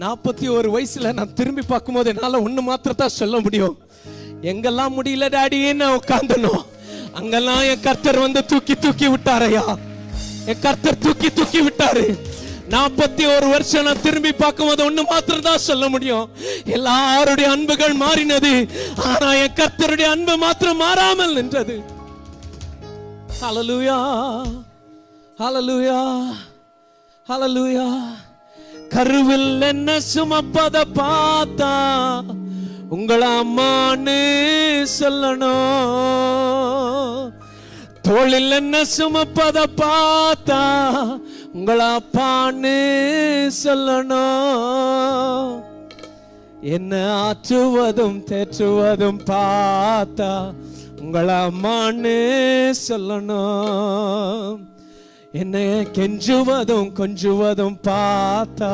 41 வயசுல நான் திரும்பி பார்க்கும்போது என்னால ஒண்ணு மாத்திரத்தான் சொல்ல முடியும். எங்கெல்லாம் முடியல டாடின்னு உட்கார்ந்தனோ அங்கெல்லாம் என் கர்த்தர் வந்து தூக்கி விட்டாரையா. என் கர்த்தர் தூக்கி விட்டாரு. 41 வருஷம் நான் திரும்பி பார்க்கும்போது ஒண்ணு மாத்திரம் தான் சொல்ல முடியும். எல்லாருடைய அன்புகள் மாறினது, ஆனா என் கர்த்தருடைய அன்பு மாத்திரம் மாறாமல் நின்றது. ஹல்லேலூயா, ஹல்லேலூயா, ஹல்லேலூயா. கருவில் என்ன சுமப்பத பார்த்தா உங்களை அம்மான்னு சொல்லணும். தோளில் என்ன சுமப்பத பார்த்தா உங்களை அப்பான்னு சொல்லணும். என்ன ஆற்றுவதும் தேற்றுவதும் பார்த்தா உங்களை அம்மான்னு சொல்லணும். என்ன கெஞ்சுவதும் கொஞ்சுவதும் பார்த்தா